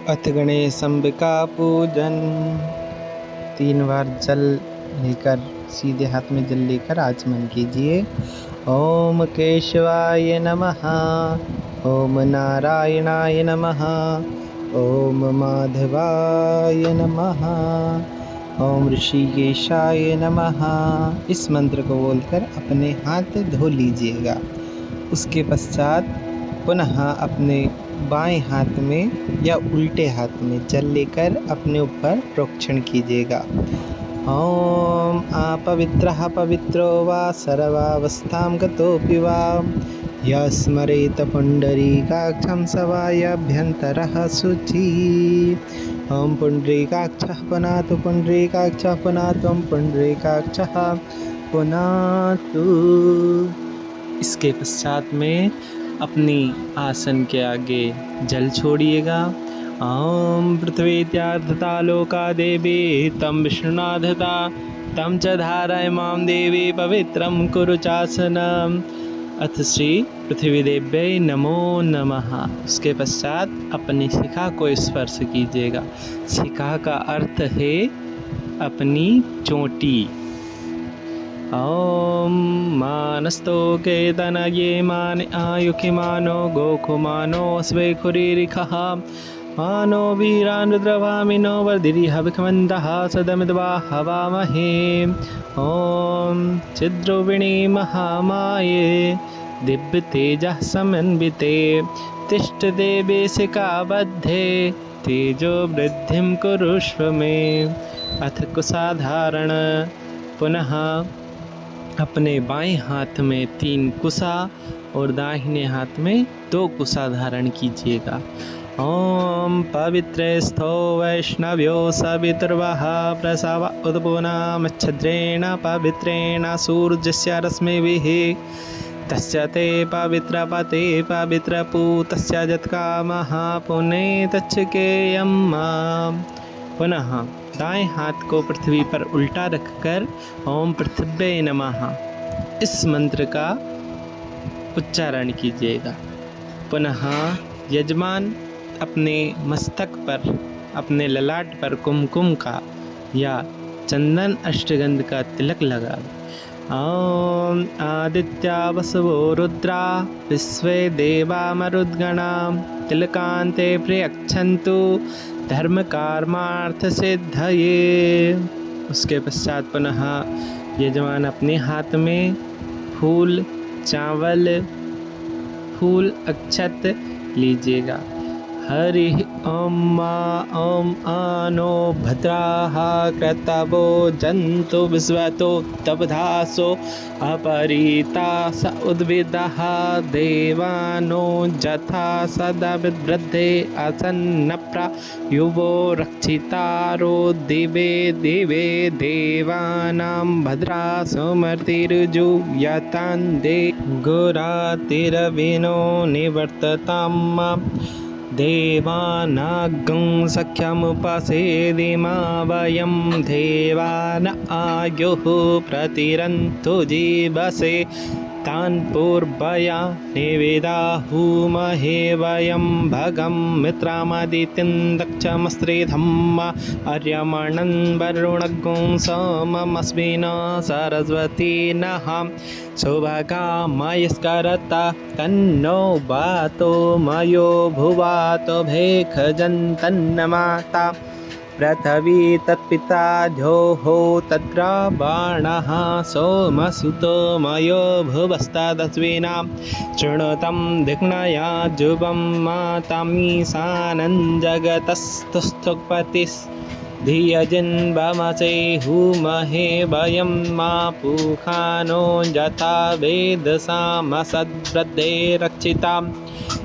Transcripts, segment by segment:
अथ गणेश अंबिका पूजन। 3 बार जल लेकर, सीधे हाथ में जल लेकर आचमन कीजिए। ओम केशवाय नमः, ओम नारायणाय नमः, ओम माधवाय नमः, ओम ऋषिकेशाय नमः। इस मंत्र को बोलकर अपने हाथ धो लीजिएगा। उसके पश्चात पुनः अपने बाएं हाथ में या उल्टे हाथ में जल लेकर अपने ऊपर प्रोक्षण कीजिएगा। ओम अपवित्रः पवित्रो वा सर्वावस्थां गतोऽपि वा यः स्मरेत पुण्डरीकाक्षं स वायाभ्यन्तरः शुचिः। ओम पुण्डरीकाक्षः पुनातु, पुण्डरीकाक्षः पुनातु, पुण्डरीकाक्षः पुनातु। इसके पश्चात में अपनी आसन के आगे जल छोड़िएगा। ओम पृथ्वीत्यार्धता लोका देवी तम विष्णुनाधता तम च धारय मां देवी पवित्रं कुरु चासनम। अथ श्री पृथ्वी देव्यै नमो नमः। उसके पश्चात अपनी शिखा को स्पर्श कीजिएगा। शिखा का अर्थ है अपनी चोटी। ओम मानस्तो केतनये मान आयुखिमानो गोखुमानो स्वेखुरीरिखः मानो वीरान् रुद्रभामिनो वर्धिरिहविखमन्दः सदमिद्वा हवामहे। ओम चिद्रूपिणी महामाये दिव्यतेजः समन्विते तिष्ठते शिखाबद्धे तेजो वृद्धिं कुरुष्व मे। अथ कुशाधारण। पुनः अपने बाएं हाथ में 3 कुशा और दाहिने हाथ में 2 कुशा धारण कीजिएगा। ओम पवित्रेस्थो वैष्णव्यो सवितुर्वः प्रसव उद्पुनामच्छद्रेण पवित्रेण सूर्यस्य रश्मिभिः तस्य ते पवित्रपते पवित्रपूतस्य जत्कामः पुनेतच्छकेयं माम्। पुनः दाएं हाथ को पृथ्वी पर उल्टा रखकर ओम पृथ्व्यै नमः इस मंत्र का उच्चारण कीजिएगा। पुनः यजमान अपने मस्तक पर, अपने ललाट पर कुमकुम का या चंदन अष्टगंध का तिलक लगा। ओम आदित्या वसवो रुद्रा विश्वे देवा मरुद्गणा तिलकान्ते प्रयच्छन्तु धर्म कर्मार्थ सिद्धये। उसके पश्चात पुनः यजमान अपने हाथ में फूल, चावल, फूल, अक्षत लीजिएगा। हरि ओम ओम आनो भद्राः क्रतवो जन्तु विश्वतो तपधासो अपरीता स उद्भिदः देवानो जथा सदा वृद्धे आसन्नप्रायुवो रक्षितारो दिवे दिवे देवानां भद्रा सुमतिर्जुयतान्दे गुरातिरविनो निवर्तताम् देवानागं सख्यमुपसेदिमा वयं देवान आयुः प्रतिरन्तु जीवसे तान् पूर्वया निवेदाहुमहे वयं भगं मित्रमदितिं दक्षमस्त्रिधम् अर्यमणं वरुणगं सोममस्मिन् सरस्वती नः सौभागामयस्करता तन्नो वातो मयो भुवातो भेखजन्तन्नमाता पृथ्वी तत्पिता ध्योः तत्र बाणः सोमसुतो मयो भुवस्तदस्विनां शृणुतं धिक्नया जुवं मातामीशानं जगतस्तुस्थुपतिस् धियजिन्वमसे हुमहे वयं मा पूखानो यथा वेदसामसद्वृद्धे रक्षितां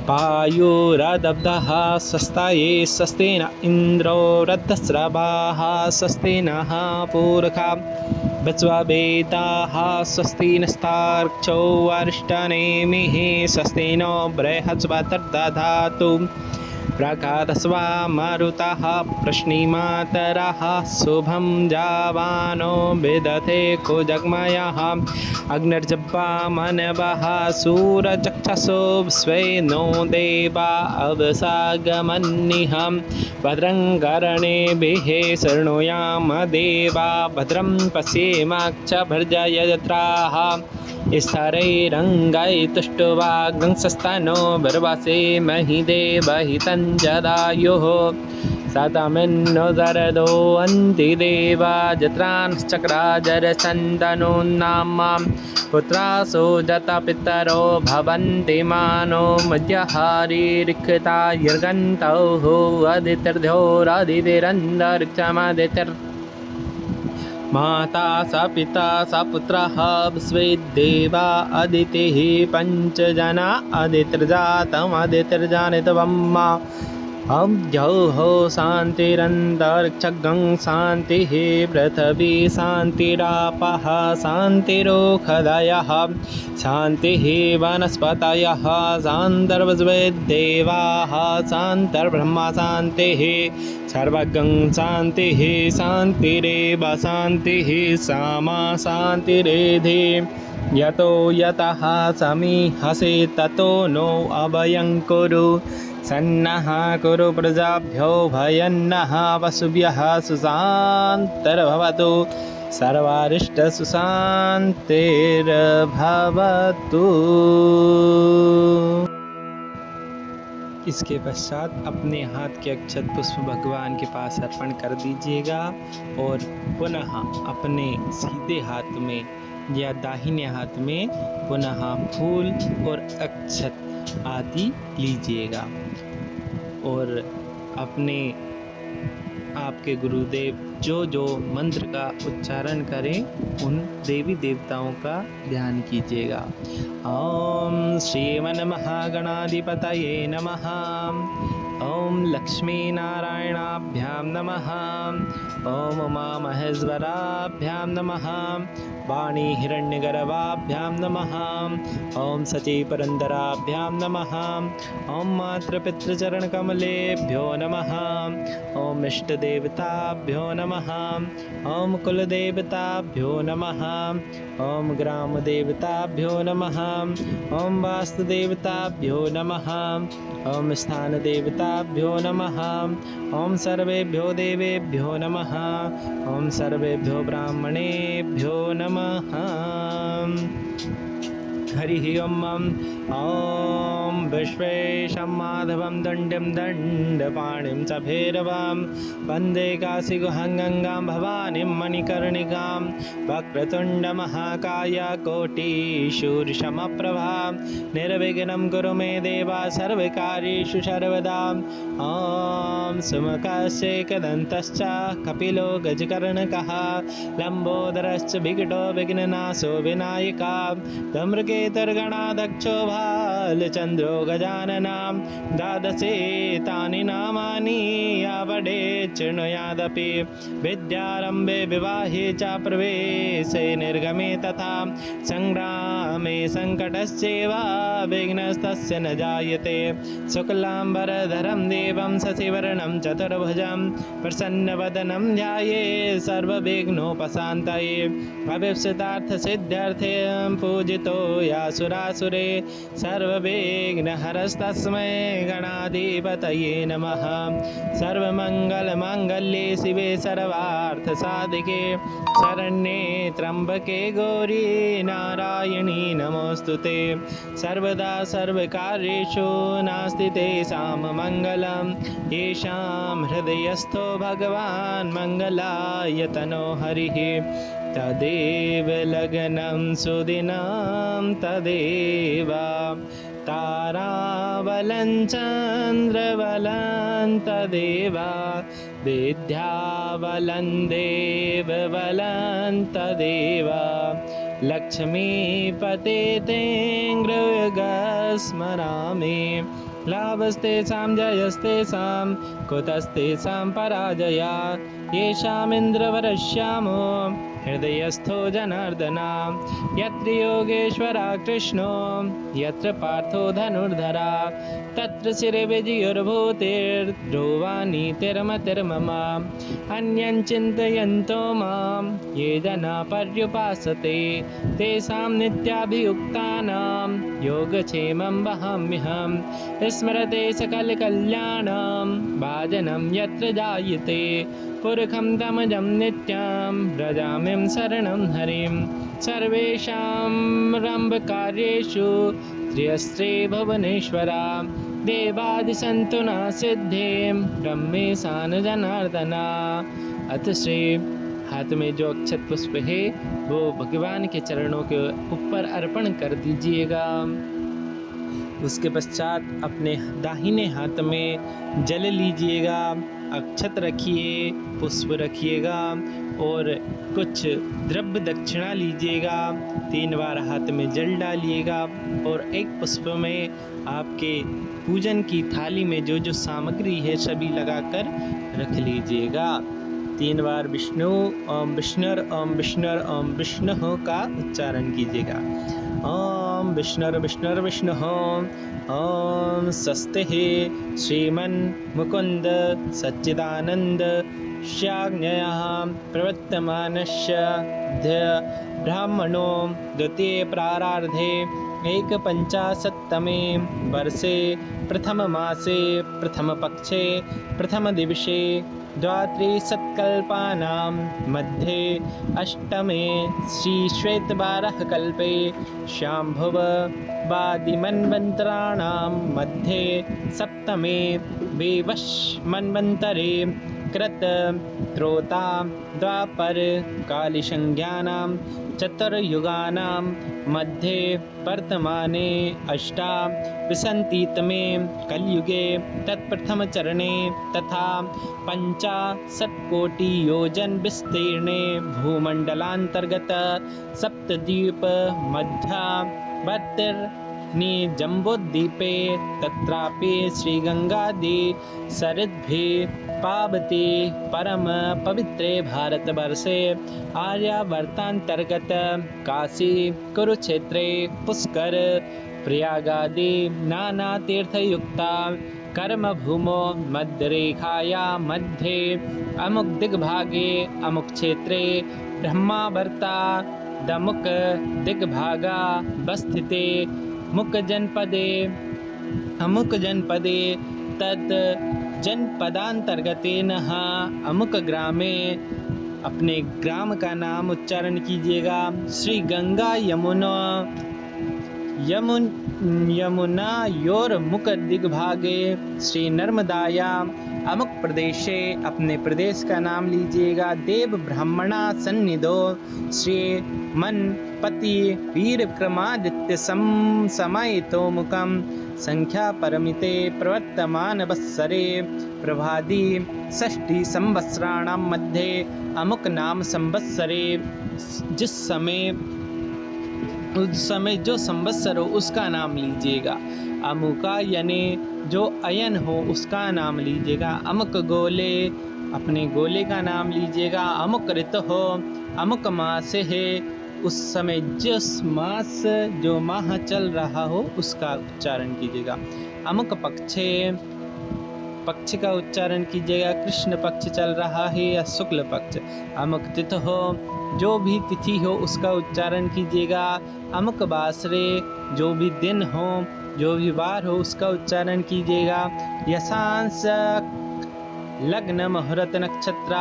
पायुरदब्धः स्वस्ताये स्वस्तिन इन्द्रो रथस्रवाः स्वस्ति नः पूरखा वत्सवेदाः स्वस्ति नस्तार्क्ष्यो अरिष्टनेमिः स्वस्ति नो बृहस्पतिर्दधातु प्रकाशस्वा मारुतः प्रश्निमातरः शुभं जावानो विदधे कुजग्मयः अग्निर्जप्पा मनवः सूरचक्षसो स्वे नो देवा अवसागमन्निः भद्रं कर्णेभिः शृणुयाम देवा भद्रं पश्येमाक्षभर्जयत्राः स्थैरङ्गैतुष्टुवाग्ंसस्तनो बर्वासे महि देवहितं जदायुः सतमिन्नुदरदो अन्ति देवा जत्रांश्चक्राजरसन्दनो नामां पुत्रासो जतपितरो भवन्ति मानो मध्यहारीरिक्ता यर्गन्तौ अदितिर्ध्योरदितिरन्दरिक्षमदितिर् माता स पिता स पुत्रः स्वेद्देवा अदितिः पञ्चजना अदितिर्जातम् अदितिर्जानितवम्मा अब्जौः शान्तिरन्तरिक्षगं शान्तिः पृथिवी शान्तिरापः शान्तिरोषधयः शान्तिः वनस्पतयः शान्तर्वद्देवाः शान्तर्ब्रह्मा शान्तिः सर्वगं शान्तिः शान्तिरेव शान्तिः सामा शान्तिरेधि यतो यतः समीहसे ततो नो अभयं कुरु सन्नः कुरु प्रजाभ्यो भयन्नः वसुभ्यः सुशान्तिर्भवतु सर्वारिष्टसुशान्तिर्भवतु। इसके पश्चात अपने हाथ के अक्षत पुष्प भगवान के पास अर्पण कर दीजिएगा और पुनः अपने सीधे हाथ में या दाहिने हाथ में पुनः फूल और अक्षत आदि लीजिएगा और अपने आपके गुरुदेव जो मंत्र का उच्चारण करें उन देवी देवताओं का ध्यान कीजिएगा। ओम श्रीमन्महागणाधिपतये नमः। ओम लक्ष्मी नारायणाभ्यां नमः। ओम उमा महेश्वराभ्यां नमः। वाणी हिरण्यगर्भाभ्यां नमः। ओम सची पुरंदराभ्यां नमः। ओम मातृपितृचरणकमलेभ्यो नमः। ओम इष्टदेवताभ्यो नमः। ओम कुलदेवताभ्यो नमः। ओम ग्रामदेवताभ्यो नमः। ओम वास्तुदेवताभ्यो नमः। ओम स्थानदेवताभ्यो नमः। ओम सर्वेभ्यो देवेभ्यो नमः। ओम सर्वेभ्यो ब्राह्मणेभ्यो नमः। हरिः ओम। ओम विश्वेशं माधवं दण्डं दण्डपाणिं च भैरवां वन्दे काशीगुहां गंगां भवानीं मणिकर्णिकां वक्रतुण्डमहाकाय कोटिसूर्यसमप्रभा निर्विघ्नं कुरु मे देवा सर्वकार्येषु सर्वदा। ओम सुमुखस्येकदन्तश्च कपिलो गजकर्णकः लम्बोदरश्च विकटो विघ्ननाशो विनायकः धूम्रकेतुर्गणाध्यक्षो भालचन्द्रो गजाननां द्वादशेतानि नामानि आवडे शृणुयादपि विद्यारम्भे विवाहे च प्रवेशे निर्गमे तथा संग्रामे संकटस्यैव विघ्नस्तस्य न जायते। शुक्लाम्बरधरं देवं शशिवर्णं चतुर्भुजं प्रसन्नवदनं ध्याये सर्वविघ्नोपशान्तये अभीप्सितार्थसिद्ध्यर्थे पूजितो यासुरासुरे सर्वविघ्नहरस्तस्मै गणाधिपतये नमः। सर्वमङ्गलमाङ्गल्ये शिवे सर्वार्थसाधिके शरण्ये त्र्यम्बके गौरी नारायणी नमोऽस्तुते। सर्वदा सर्वकार्येषु नास्ति तेषां मङ्गलं येषां हृदयस्थो भगवान् मङ्गलायतनो हरिः। तदेव लग्नं सुदिनं तदेव ताराबलं चन्द्रबलं तदेव विद्याबलं देवबलं तदेव लक्ष्मीपते ते गृहस्मरामि लाभस्तेषां जयस्तेषां कुतस्तेषां पराजया येषामिन्द्रवरश्यामो हृदयस्थो जनार्दन। यत्र योगेश्वरा कृष्णो यत्र पार्थो धनुर्धरा तत्र शिरविजयुर्भूतिर्ध्रुवानीतिर्मतिर्मम। अन्यं चिन्तयन्तो मां ये जना पर्युपासते तेषां नित्याभियुक्तानां योगक्षेमं वहाम्यहम्। स्मरते सकलकल्याणं भाजनं यत्र जायते पुरखं तमजं नित्यं व्रजामिं शरणं हरिं। सर्वेषां रम्भकार्येषु त्र्यस्त्रे भुवनेश्वरा देवादिसन्तु न सिद्धिं ब्रह्मेशान जनार्दना। अथ श्री हाथ में जो अक्षत पुष्प है वो भगवान के चरणों के ऊपर अर्पण कर दीजिएगा। उसके पश्चात अपने दाहिने हाथ में जल लीजिएगा, अक्षत रखिए, पुष्प रखिएगा और कुछ द्रव्य दक्षिणा लीजिएगा। 3 बार हाथ में जल डालिएगा और एक पुष्प में आपके पूजन की थाली में जो जो सामग्री है सभी लगाकर रख लीजिएगा। 3 बार विष्णु ओम विष्णुर ओम विष्णुर ओम विष्णु का उच्चारण कीजिएगा। ओम विष्णुर विष्णुर विष्णु ओम स्वस्ति श्रीमन् मुकुंद सच्चिदानंद शाज्ञया प्रवर्तमानस्य ब्राह्मणो द्वितीय प्रारार्धे 150तमे वर्षे प्रथममासे प्रथमपक्षे प्रथमदिवसे द्वात्रिशत्कल्पानां मध्ये अष्टमे श्रीश्वेतवाराहकल्पे शाम्भवादिमन्वन्तराणां मध्ये सप्तमे वैवस्वन्वन्तरे कृत त्रोता द्वापर कालिसंज्ञानां चतुर्युगानां मध्ये वर्तमाने अष्टाविंशतितमे कलियुगे तत्प्रथमचरणे तथा 50 कोटियोजन विस्तीर्णे भूमण्डलान्तर्गत सप्तद्वीप मध्यावर्तिर्नि जम्बूद्वीपे तत्रापि श्रीगंगादि सरिद्भिः पावते परम पवित्रे भारतवर्षे आर्यावर्तांतर्गत काशी कुरुक्षेत्रे पुष्कर प्रयागादि नाना तीर्थयुक्ता कर्मभूमो मध्यरेखाया मध्ये अमुक दिग्भागे अमुक क्षेत्रे ब्रह्मावर्ता दमुक दिग्भागा वस्थिते मुक जनपदे अमुक जनपदे तत् जनपदांतर्गतेन अमुक ग्रामे। अपने ग्राम का नाम उच्चारण कीजिएगा। श्री गंगा यमुना योर्मुख दिग्भागे श्री नर्मदाया अमुक प्रदेशे। अपने प्रदेश का नाम लीजिएगा। देव ब्राह्मणा सन्निधो श्री मनपति वीर विक्रमादित्य समायितो मुखम संख्या परमिते प्रवर्तमान वत्सरे प्रभादी षष्ठी संवत्सराणां मध्ये अमुक नाम संवत्सरे। उस समय जो संवत्सर हो उसका नाम लीजिएगा। अमुका यानी जो अयन हो उसका नाम लीजिएगा। अमुक गोले अपने गोले का नाम लीजिएगा। अमुक ऋतु हो अमुक मास है उस समय जिस मास जो माह चल रहा हो उसका उच्चारण कीजिएगा। अमुक पक्ष का उच्चारण कीजिएगा। कृष्ण पक्ष चल रहा है या शुक्ल पक्ष। अमुक तिथि हो जो भी तिथि हो उसका उच्चारण कीजिएगा। अमुक वासरे जो भी दिन हो जो भी वार हो उसका उच्चारण कीजिएगा। यशांश लग्न मुहूर्त नक्षत्र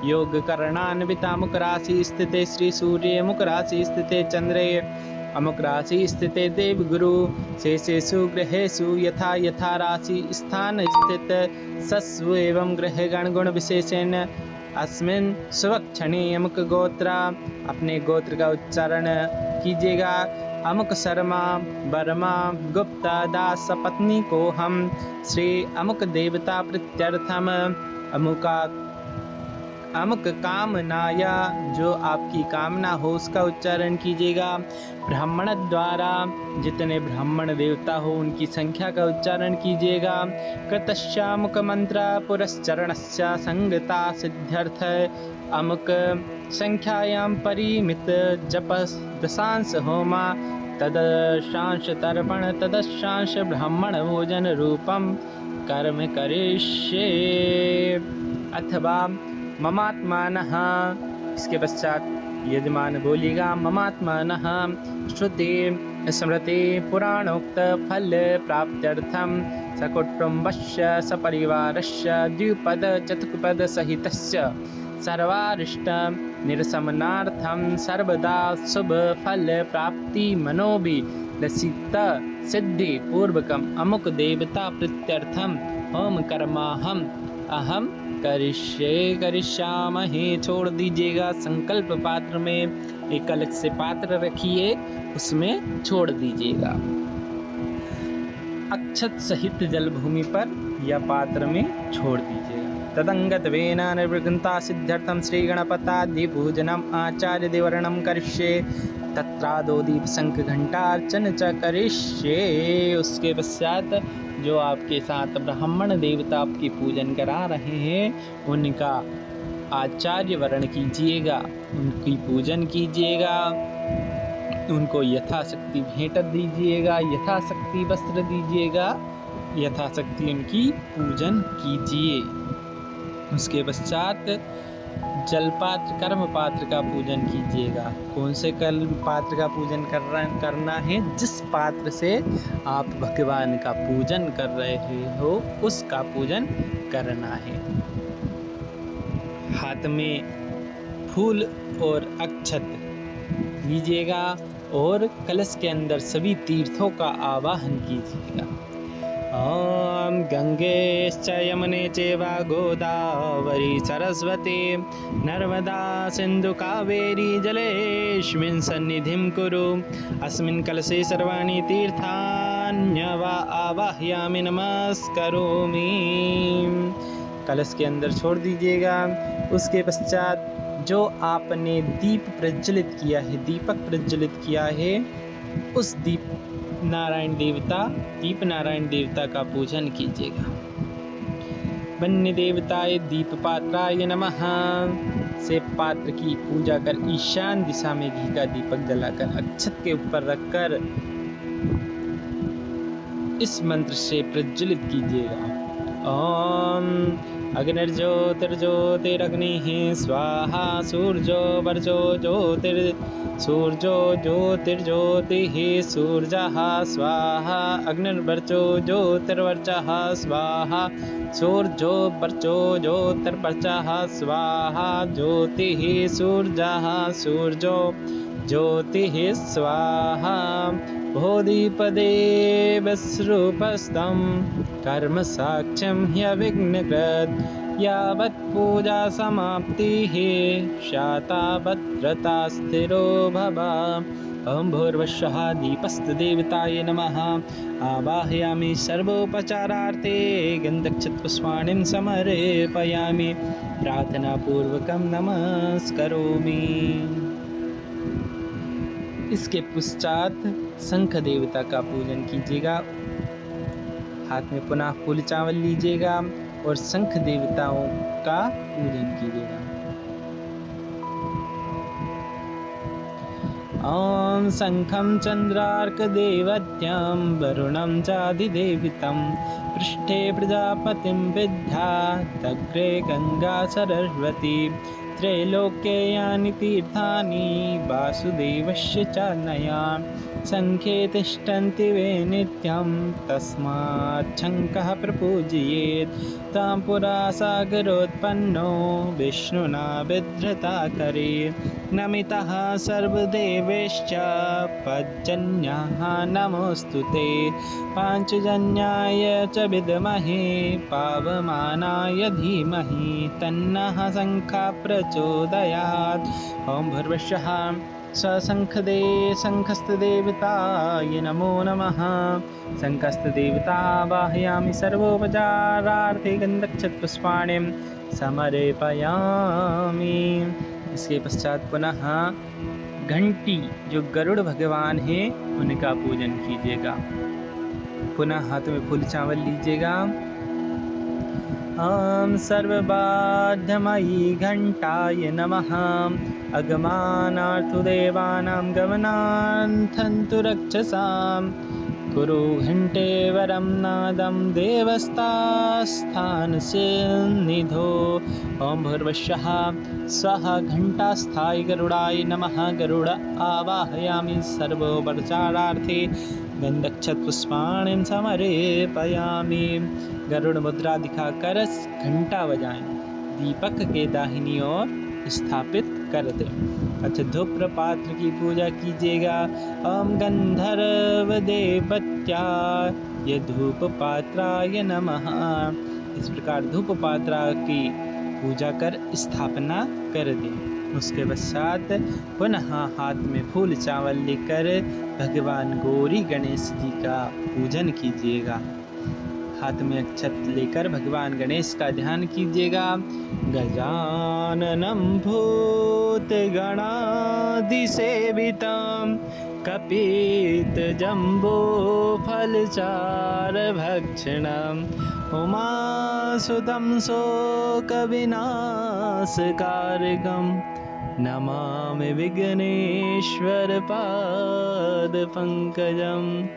योग करणान्विता अमुक राशि स्थिते श्री सूर्य अमुक राशि स्थिते चंद्रे अमुक राशि स्थिते देवगुरु शेषेषु ग्रहेषु यथा यथा राशि स्थान स्थित सस्व एवं ग्रह गण गुण विशेषेण अस्मिन् स्वक्षणे अमुक गोत्र। अपने गोत्र का उच्चारण कीजिएगा। अमुक शर्मा वर्मा गुप्ता दास पत्नी को हम श्री अमुक देवता प्रत्यर्थम अमुक कामनाया जो आपकी कामना हो उसका उच्चारण कीजिएगा। ब्राह्मण द्वारा जितने ब्राह्मण देवता हो उनकी संख्या का उच्चारण कीजिएगा। कृतस्यामुक मंत्र पुरश्चरणस्य संगता सिद्ध्यर्थ अमुक संख्यायां परिमित जपस दशांश होमा तदशांश तर्पण तदशांश ब्राह्मण भोजन रूपम कर्म करिष्ये। अथवा ममात्मानः, इसके पश्चात यजमान बोलेगा ममात्मानः श्रुति स्मृति पुराणोक्त फल प्राप्त्यर्थम सकुटुम्बस्य सपरिवारस्य द्विपद चतुष्पद सहितस्य सर्वारिष्ट निरसमनार्थम सर्वदा शुभ फल प्राप्ति मनोभिलषित सिद्धि पूर्वकम अमुक देवता प्रीत्यर्थम होम कर्माहम अहम करिष्यामहे। छोड़ दीजिएगा संकल्प पात्र में, एक अलग से पात्र रखिए, उसमें छोड़ दीजिएगा। अक्षत सहित जलभूमि पर या पात्र में छोड़ दीजिएगा। तदंगत्वेन निर्विघ्नता सिद्ध्यर्थम श्री गणपतादि पूजनम आचार्य देवरणम करिष्ये तत्रादो दीप शंख घंटार्चन च करिष्ये। उसके पश्चात जो आपके साथ ब्राह्मण देवता आपकी पूजन करा रहे हैं उनका आचार्य वर्ण कीजिएगा, उनकी पूजन कीजिएगा, उनको यथाशक्ति भेंट दीजिएगा, यथाशक्ति वस्त्र दीजिएगा, यथाशक्ति उनकी पूजन कीजिए। उसके पश्चात जलपात्र कर्म पात्र का पूजन कीजिएगा। कौन से कर्म पात्र का पूजन करना है? जिस पात्र से आप भगवान का पूजन कर रहे हो उसका पूजन करना है। हाथ में फूल और अक्षत लीजिएगा और कलश के अंदर सभी तीर्थों का आवाहन कीजिएगा। ओम गंगे च यमुने चैव गोदावरी सरस्वती नर्मदा सिंधु कावेरी जलेस्मिन् सन्निधिं कुरु। अस्मिन् कलशे सर्वाणि तीर्थान्यवा आवाहयामि नमस्करोमि। कलश के अंदर छोड़ दीजिएगा। उसके पश्चात जो आपने दीप प्रज्वलित किया है, दीपक प्रज्वलित किया है, उस दीप नारायण देवता का पूजन कीजिएगा। वन्य देवताय दीप पात्राय नमः से पात्र की पूजा कर ईशान दिशा में घी का दीपक जलाकर अक्षत के ऊपर रखकर इस मंत्र से प्रज्वलित कीजिएगा। ओम अग्निर्ज्योतिर्ज्योतिरग्निः स्वाहा सूर्यो वर्चो ज्योतिर्ज्योतिः सूर्यः स्वाहा अग्निर्वर्चो ज्योतिर्वर्चः स्वाहा सूर्यो वर्चो ज्योतिर्वर्चः स्वाहा ज्योतिः सूर्यः सूर्यो ज्योतिः स्वाहा। बोधिपदे विश्रूपस्थं कर्म साक्ष्यं ह्यविघ्नकृत् यावत् पूजा समाप्तिः शातावत् स्थिरो भव। ओम भूर्भुवः दीपस्तु देवताय नमः। आवाहयामि सर्वोपचारार्थे गन्धक्षतपुष्पाणिं समर्पयामि प्रार्थनापूर्वकं नमस्करोमि। इसके पश्चात शंख देवता का पूजन कीजिएगा। हाथ में पुनः फूल चावल लीजिएगा और शंख देवताओं का पूजन कीजिएगा। ओम शंखं चंद्रार्कदेवत्यं वरुणं चाधिदेवितं पृष्ठे प्रजापतिं विद्यादग्रे गंगा सरस्वती त्रैलोक्ये यानि तीर्थानि वासुदेवस्य चानया शंखे तिष्ठन्ति वे नित्यं तस्मात् शंखः प्रपूजयेत्। तां पुरा सागरोत्पन्नो विष्णुना बिभ्रता करे नमितः सर्वदेवेश्च पञ्चजन्याः नमोऽस्तु ते पाञ्चजन्याय च विद्महे पावमानाय धीमहि तन्नः शंखः प्रचोदयात्। ओम भूर्भुवः शंखस्तदेवताय नमो नमः। शंखस्तदेवता वाहयामि सर्वोपचारार्थे गन्धक्षतपुष्पाणिं समर्पयामि। इसके पश्चात पुनः घंटी जो गरुड़ भगवान है उनका पूजन कीजिएगा। पुनः हाथ में फूल चावल लीजिएगा ॐ सर्वबाध्यमयी घण्टाय नमः। अगमानार्थदेवानां गमनार्थन्तु रक्षसाम्। कुरु घण्टे वरं नादं देवस्तास्थानसिन्निधो। ॐ भूर्भुवस्सुः स्वः घण्टास्थाय गरुडाय नमः। गरुड आवाहयामि सर्वोपचारार्थे गन्धक्षतपुष्पाणिं समर्पयामि। गरुड़ मुद्रा दिखाकर घंटा बजाएं, दीपक के दाहिनी ओर स्थापित कर दें। अच्छा, धूप पात्र की पूजा कीजिएगा। ओम गंधर्व देवत्याय धूप पात्राय नमः। इस प्रकार धूप पात्रा की पूजा कर स्थापना कर दें। उसके पश्चात पुनः हाथ में फूल चावल लेकर भगवान गौरी गणेश जी का पूजन कीजिएगा। हाथ में अक्षत लेकर भगवान गणेश का ध्यान कीजिएगा। गजाननं भूतगणाधिसेवितं कपितजम्बूफलचारुभक्षणम् उमासुतं शोकविनाशकारकं नमामि विघ्नेश्वरपादपङ्कजम्।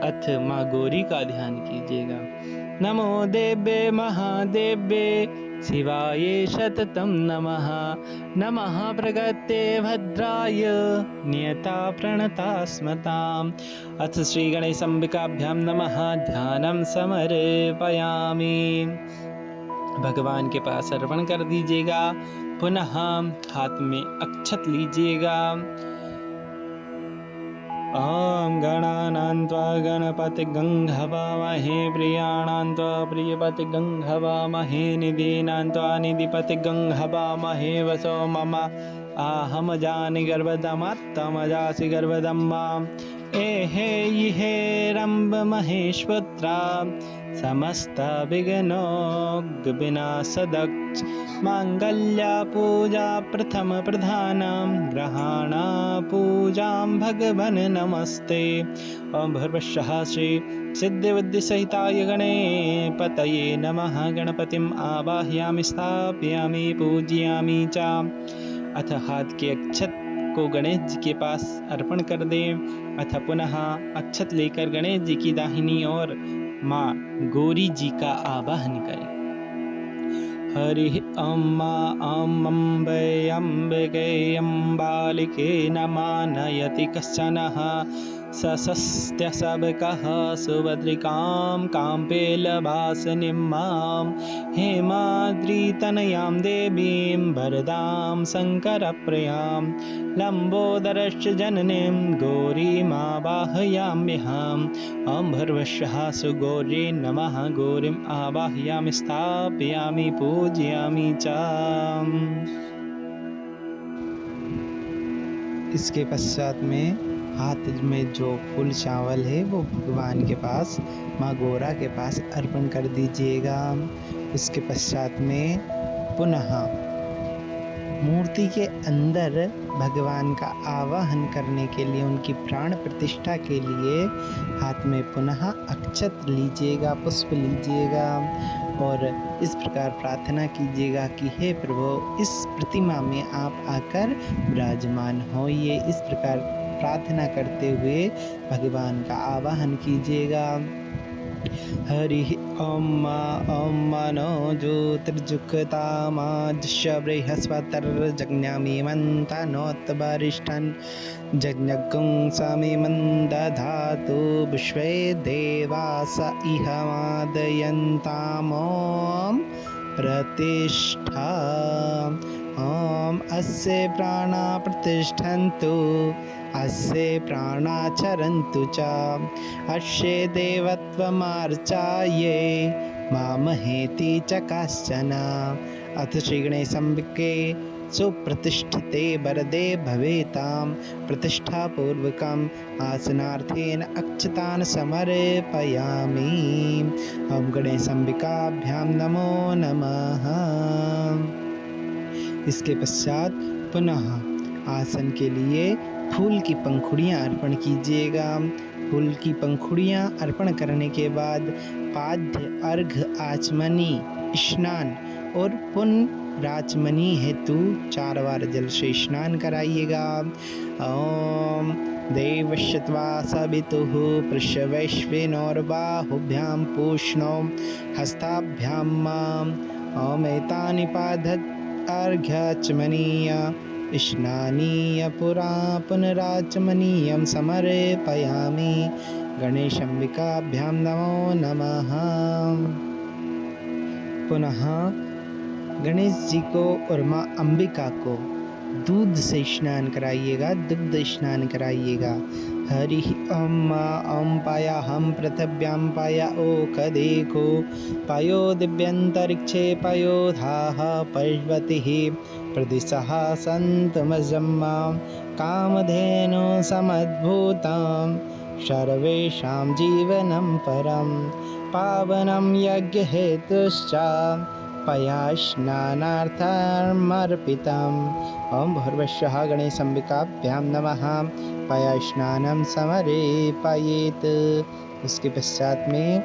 अथ माँ गौरी का ध्यान कीजिएगा। नमो देव्ये महादेव्ये शिवाय सततं नमः। नमः प्रगते भद्राय नियता प्रणता स्मताम्। अथ श्री गणेशाम्बिकाभ्यां नमः। ध्यानं समर्पयामि। भगवान के पास अर्पण कर दीजिएगा। पुनः हाथ में अक्षत लीजिएगा। ॐ गणानां त्वा गणपतिं हवामहे। प्रियाणां त्वा प्रियपतिं हवामहे। निधीनां त्वा निधिपतिं हवामहे। वसो मम आहम जानि गर्भदमत्तमजासि गर्भदम्माम्। एहे इहे रम्भ महेश्वत्रा समस्त विघ्नोग्विनाशदक्ष। माङ्गल्या पूजा प्रथम प्रधानं ग्रहाणा पूजां भगवन् नमस्ते। ओम भूर्भुवस्सुः श्री सिद्धिबुद्धिसहिताय गणपतये नमः। गणपतिम् आवाहयामि स्थापयामि पूजयामि च। अथ हाथ के अक्षत को गणेश जी के पास अर्पण कर दें। अथ पुनः अक्षत लेकर गणेश जी की दाहिनी ओर माँ गौरी जी का आवाहन करें। हरि अम्मा अम्बे अम्बिके अम्बालिके नमानयति कश्चनः। सशस्त्य सबकः सुभद्रिकां काम्पेलवासिनीं मां। हेमाद्रितनयां देवीं वरदां शङ्करप्रियां। लम्बोदरश्च जननीं गौरीमावाहयाम्यहम्। ॐ भूर्भुवस्सुः सुगौरी नमः। गौरीम् आवाहयामि स्थापयामि पूजयामि च। इसके पश्चात में हाथ में जो फूल चावल है वो भगवान के पास माँ गौरा के पास अर्पण कर दीजिएगा। उसके पश्चात में पुनः मूर्ति के अंदर भगवान का आवाहन करने के लिए, उनकी प्राण प्रतिष्ठा के लिए हाथ में पुनः अक्षत लीजिएगा, पुष्प लीजिएगा और इस प्रकार प्रार्थना कीजिएगा कि हे प्रभु, इस प्रतिमा में आप आकर विराजमान होइए। इस प्रकार प्रार्थना करते हुए भगवान का आवाहन कीजिएगा। हरि ओम मनो ज्योतिर्जुक्तामाद्य बृहस्पतिर्जज्ञामि मन्तानोत वरिष्ठन् जज्ञगुं समिमं दधातु विश्वे देवास इह मादयन्तामों प्रतिष्ठा। ॐ अस्य प्राणा प्रतिष्ठन्तु अस्य प्राणा चरन्तु च। अस्य देवत्वमार्चाये मामहेति च काश्चन। अथ श्री गणेशाम्बिके सुप्रतिष्ठिते वरदे भवेतां प्रतिष्ठापूर्वकम् आसनार्थेन अक्षतान् समर्पयामि। ॐ गणेशाम्बिकाभ्यां नमो नमः। इसके पश्चात पुनः आसन के लिए फूल की पंखुड़ियाँ अर्पण कीजिएगा। फूल की पंखुड़ियाँ अर्पण करने के बाद पाद्य अर्घ आचमनी स्नान और पुण्य राचमनी हेतु 4 बार जल से स्नान कराइएगा। ओम देवश्चत्वा सवितुः पृषवैश्विनोर्बाहुभ्यां पूष्णौ हस्ताभ्यां माम् ओम एतानि पादत् अर्घ्यचमनीय स्नानीय पुरा पुनराचमनीयं समर्पयामि। गणेशाम्बिकाभ्यां नमो नमः। पुनः गणेश जी को और माँ अंबिका को दूध से स्नान कराइएगा, दुग्ध स्नान कराइएगा। हरि ओम ओम पाया हम पृथिव्यां पाया ओखदेखो पायो दिव्यंतरिक्षे पायो धाः पर्वतिः प्रदिशः सन्तमजम्मा कामधेनु समद्भुतां सर्वेषां जीवनं परं पावनं यज्ञहेतुश्च पया स्नानार्थमर्पितम्। ओम भूर्भुवस्सुः गणेशाम्बिकाभ्यां नमः। पया स्नानं समर्पयेत्। उसके पश्चात में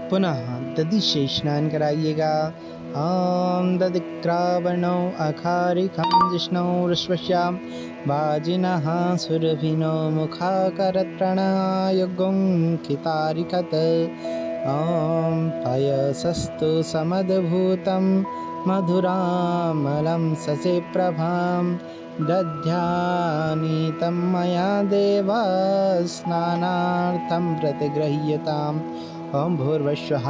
पुनः दधि से स्नान कराइएगा। ओम दधिक्रावणो अखारिकं जिष्णो ऋष्वश्यां वाजिनः सुरभिनो मुखाकरत्प्रणयुगं खितारिकत्। ओम पयसस्तु समद्भूतं मधुरामलं शशिप्रभां दध्यानीतं मया देव स्नानार्थं प्रतिगृह्यताम्। ओम भूर्भुवस्सुः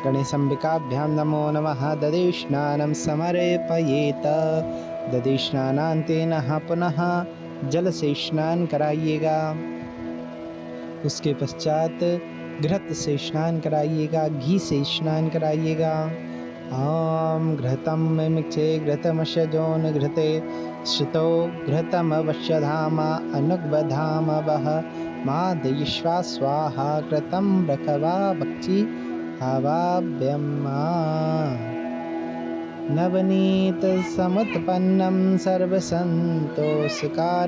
गणेशाम्बिकाभ्यां नमो नमः। दधि स्नानं समर्पयेत्। दधि स्नानान्तेन पुनः जल से स्नान कराइएगा। उसके पश्चात घृत से स्नान कराइएगा, घी से स्नान कराइएगा। ओम घृतं मिमिक्षे घृतमश्यजोन घृते श्रुतो घृतमवश्यधाम अनुग्बधाम वः मादयिष्वा स्वाहा कृतं रखवा भक्षि हवाभ्यम्मा। नवनीत समुत्पन्नं सर्वसन्तोषकार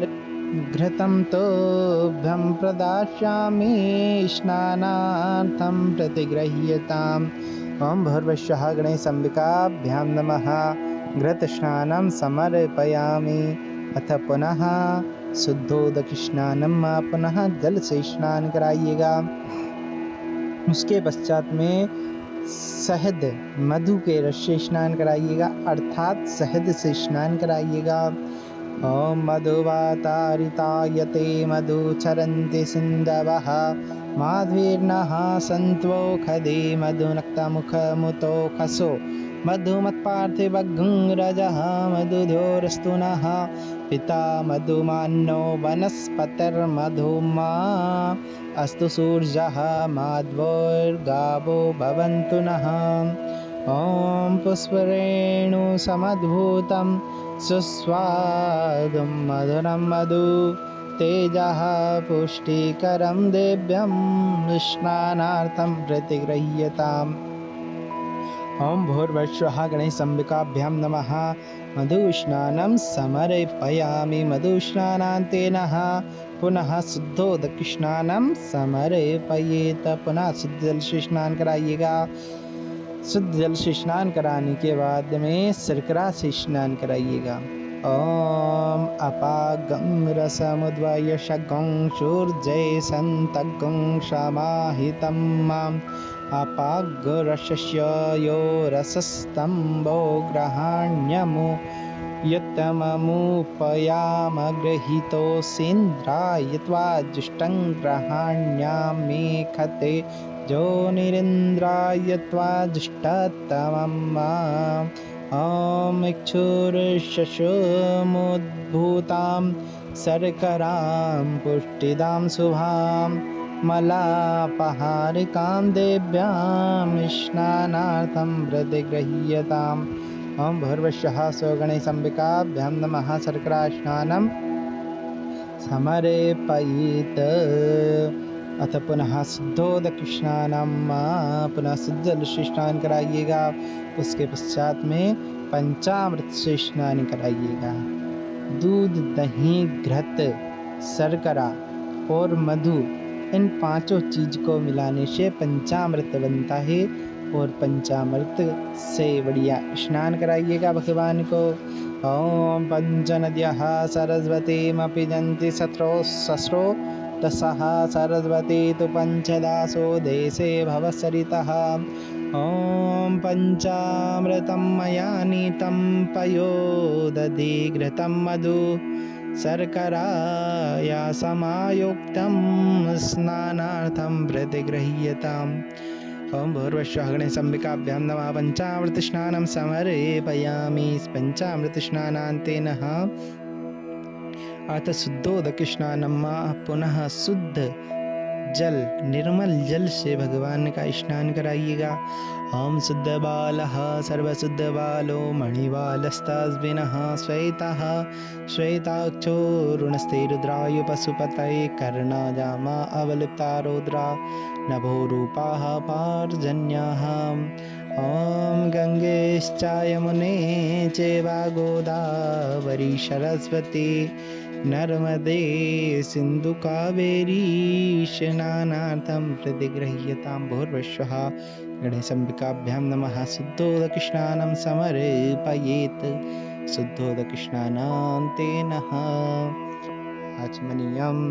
घृतं तोभ्यं प्रदास्यामि स्नानार्थं प्रतिगृह्यताम्। ओम भूर्भुवस्सुः गणेशाम्बिकाभ्यां नमः। घृतस्नानं समर्पयामि। अथ पुनः शुद्धोदकस्नानं पुनः जल से स्नान कराइएगा। उसके पश्चात में शहद मधु के रस से स्नान कराइएगा, अर्थात शहद से स्नान कराइएगा। ओम मधुवातारितायते मधुचरन्ति सिन्धवः माध्वीर्नः सन्त्वोषधे मधुनक्तमुखमुतो खसो मधुमत्पार्थिवगुंरजः मधुधोरस्तु नः पिता मधुमान्नो वनस्पतिर्मधुमा अस्तु सूर्यः माध्वोर्गावो भवन्तु नः। ओम पुष्परेणु समद्भूतं सुस्वादुं मधुरं मधु तेजः पुष्टिकरं देव्यं स्नानार्थं प्रतिगृह्यताम्। ओम भूर्भुवस्सुः गणेशाम्बिकाभ्यां नमः। मधुस्नानं समर्पयामि। मधुस्नानान्तेन पुनः शुद्धोदकस्नानं समर्पयेत्। पुनः शुद्ध जल से स्नान कराइएगा। शुद्ध जल से स्नान कराने के बाद में शर्करा से स्नान कराइएगा। ओम अपागं रसमुद्वयशगं सूर्ये सन्तगं समाहितं माम् अपागरसस्य यो रसस्तम्भो ग्रहाण्यमु यत्तममुपयामगृहीतोऽसीन्द्रायत्वा जुष्टं ग्रहाण्यामेखते जोनिरिन्द्रायत्वा जुष्टतमं माम्। ओम इक्षुर्षशोमुद्भूतां शर्करां पुष्टिदां शुभां मलापहारिकां देव्यां स्नानार्थं प्रतिगृह्यताम्। ओम भूर्भुवस्सुः गणेशाम्बिकाभ्यां नमः। शर्करा स्नानं समर्पयेत्। अथ पुनः शुद्धोदकस्नानं पुनः शुद्ध जल से स्नान कराइएगा। उसके पश्चात में पंचामृत से स्नान कराइएगा। दूध, दही, घृत, शर्करा और मधु इन पांचों चीज को मिलाने से पंचामृत बनता है और पंचामृत से बढ़िया स्नान कराइएगा भगवान को। ओम पंचनद्यः सरस्वतीमपि जन्ति शस्रो तस्सः सरस्वती तु पंचदासो देशे भवसरितः। ओम पंचामृतं मया नीतं पयोदधि घृतं मधु शर्कराया समायुक्तं स्नानार्थं प्रतिगृह्यताम्। ओम भूर्भुवस्सुः गणेशाम्बिकाभ्यां नमः। पंचामृत स्नानं समर्पयामि। पंचामृत स्नानान्तेन अथ शुद्धोदक स्नानं पुनः शुद्ध जल निर्मल जल से भगवान का स्नान कराइएगा। ओम शुद्ध बालः सर्वशुद्ध बालो मणिबालस्तस्मिनः श्वेतः श्वेताक्षो रुणस्ते रुद्राय पशुपतये कर्णजामा अवलिप्ता रुद्रा नभो रूपाः पार्जन्याः। ओम गंगेश्च यमुने चैव गोदावरी सरस्वती नर्मदे सिंधु कावेरी स्नानार्थं प्रतिगृह्यतां। भूर्भुवस्सुः गणेशाम्बिकाभ्यां नमः। शुद्धोदक स्नानं समर्पयेत्। शुद्धोदक स्नानान्तेन आचमनीयम्।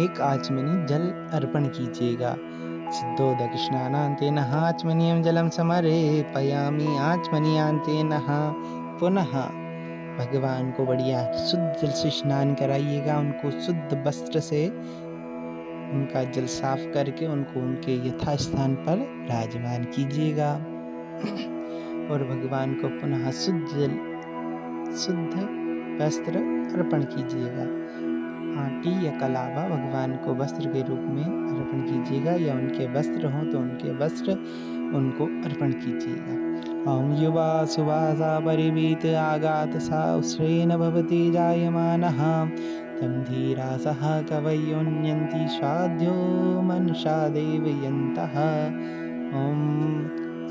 एक आचमनी जल अर्पण कीजिएगा। शुद्धोदक स्नानान्तेन आचमनीयं जलं समर्पयामि। आचमनीयान्तेन पुनः भगवान को बढ़िया शुद्ध जल से स्नान कराइएगा। उनको शुद्ध वस्त्र से उनका जल साफ करके उनको उनके यथास्थान पर विराजमान कीजिएगा और भगवान को पुनः शुद्ध वस्त्र अर्पण कीजिएगा। आटी या कलावा भगवान को वस्त्र के रूप में अर्पण कीजिएगा, या उनके वस्त्र हों तो उनके वस्त्र उनको अर्पण कीजिएगा। ओम युवा सुवासा परिवीत आगात साश्रेण भवति जायमानः तं धीरा सह कवयोन्यन्ति स्वाद्यो मनसा देवयन्तः। ओम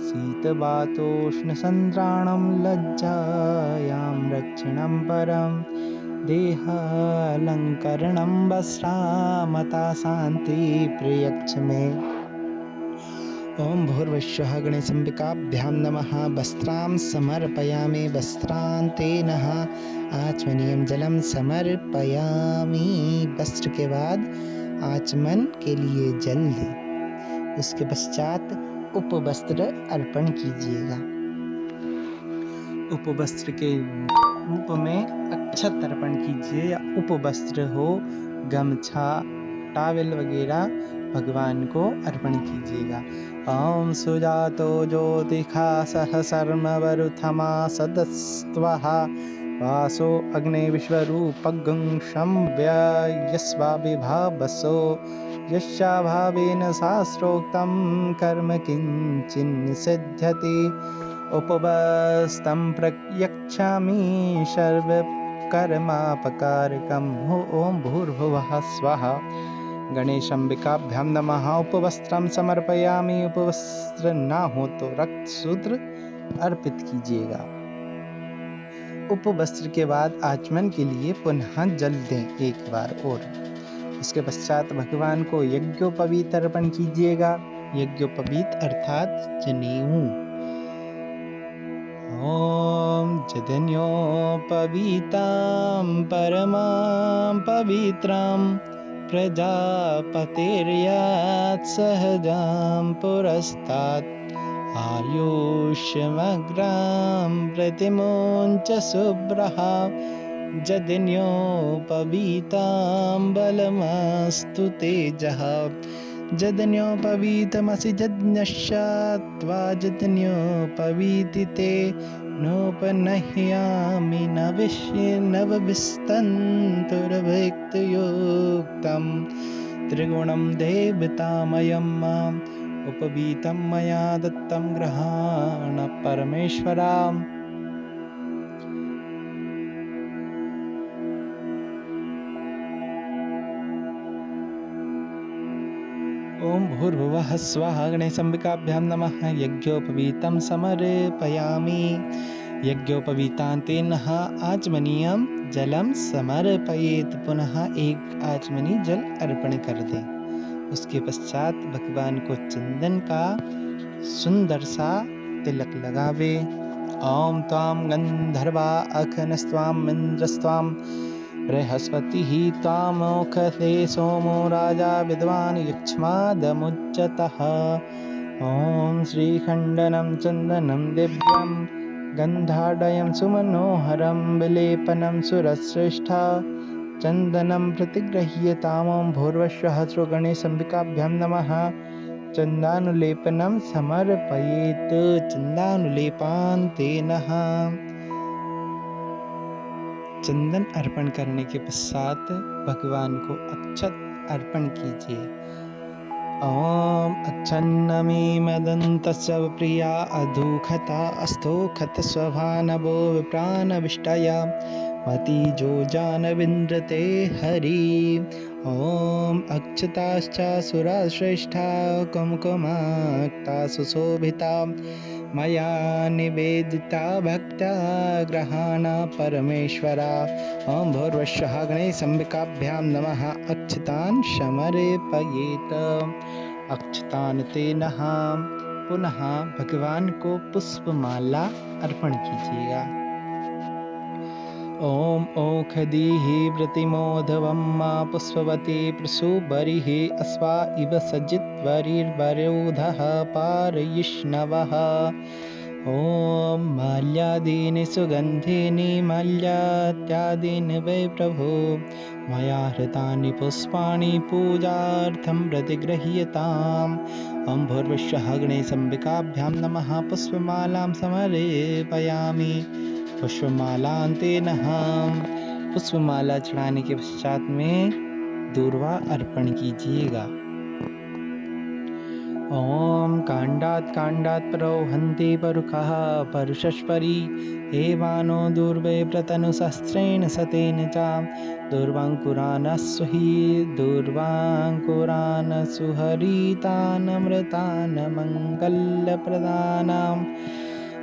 शीतवातोष्णसन्द्राणं लज्जायां रक्षणं परं देहालङ्करणं वस्त्रामता शान्ति प्रियक्षमे। ओम भूर्भुवस्सुः गणेशाम्बिकाभ्यां नमः। वस्त्रां समर्पयामि। वस्त्रान्तेन आचमनीयं जलं समर्पयामि। वस्त्र के बाद आचमन के लिए जल लें। उसके पश्चात उपवस्त्र अर्पण कीजिएगा। उपवस्त्र के रूप में अक्षत अर्पण कीजिए, या उपवस्त्र हो गमछा टावेल वगैरह भगवान को अर्पण कीजिएगा। ओम सुजातो ज्योतिषा सह सर्मवरुथमा सदस्त्वः वासो अग्ने विश्वरूपगं संव्ययस्वाभिभावसो यस्याभावेन शास्त्रोक्तं कर्म किञ्चिन्निषिध्यति। उपवस्तं प्रयच्छामि सर्वकर्मापकारकम्। ओम भूर्भुवः स्वः गणेशाम्बिकाभ्यां नमः। उपवस्त्रं समर्पयामि। उपवस्त्र ना हो तो रक्त सूत्र अर्पित कीजिएगा। उपवस्त्र के बाद आचमन के लिए पुनः जल दें एक बार और। इसके पश्चात भगवान को यज्ञोपवीत अर्पण कीजिएगा। यज्ञोपवीत अर्थात जनेऊ। ओम जदन्योपवीतां परमां पवित्रां प्रजापतिर्यात् सहजां पुरस्तात् आयुष्यमग्रां प्रतिमुञ्च शुभ्रः जदन्योपवीतां बलमस्तु तेजः। जदन्योपवीतमसि जज्ञश्चात्वा जदन्योपवीति ते नोपनह्यामि नवविस्तन्तुर्भक्तयुक्तं त्रिगुणं देवतामयं माम् उपवीतं मया दत्तं ग्रहाण परमेश्वरा। ओम भूर्भुवः स्वः गणेशाम्बिकाभ्यां नमः। यज्ञोपवीतं समर्पयामि। यज्ञोपवीतान्तेन आचमनीयं जलं समर्पयेत्। पुनः एक आचमनी जल अर्पण कर दें। उसके पश्चात भगवान को चंदन का सुंदर सा तिलक लगावे। ओम त्वां गंधर्वा अखनस्त्वां इंद्रस्त्वां बृहस्पतिः त्वामोखते सोमो राजा विद्वान् यक्ष्मादमुच्यतः। ॐ श्रीखण्डनं चन्दनं दिव्यं गन्धाढ्यं सुमनोहरं विलेपनं सुरश्रेष्ठा चन्दनं प्रतिगृह्यतां भूर्भुवः गणेशाम्बिकाभ्यां नमः। चन्दानुलेपनं समर्पयेत् चन्दानुलेपान् तेनः। चंदन अर्पण करने के पश्चात भगवान को अक्षत अर्पण कीजिए। ओम अच्छन्नमी मदन्तस्य प्रिया अधुखता अस्थोखत स्वभानवो विप्रानविष्टया मति जो जानविन्द्रते हरि। ओम अक्षताश्च सुरश्रेष्ठा कुमकुमाक्ता सुशोभिता मया निवेदिता भक्त्या ग्रहाणा परमेश्वरा। ओम भूर्भुवः गणेशाम्बिकाभ्यां नमः। अक्षतान् समर्पयेत् अक्षतान् तेनः। पुनः भगवान को पुष्पमाला अर्पण कीजिएगा। ओम ओखधीः प्रतिमोधवं पुष्पवती प्रसूबरिः अश्वा इव सज्जित्वरिर्वरोधः पारयिष्णवः। ओम माल्यादीनि सुगन्धीनि माल्यात्यादीनि वै प्रभो मया हृतानि पुष्पाणि पूजार्थं प्रतिगृह्यताम्। ओम भूर्भुवः गणेशाम्बिकाभ्यां नमः। पुष्पमालां समर्पयामि पुष्पमालां तेनः। पुष्पमाला चढ़ाने के पश्चात में दूर्वा अर्पण कीजिएगा। ओम कांडात् कांडात् प्रौहन्ति परुखः परुषस्परी एवानो दूर्वे प्रतनुशस्त्रेण सतेन च दूर्वाङ्कुरान् सुहरितानमृतान् मङ्गलप्रदानाम्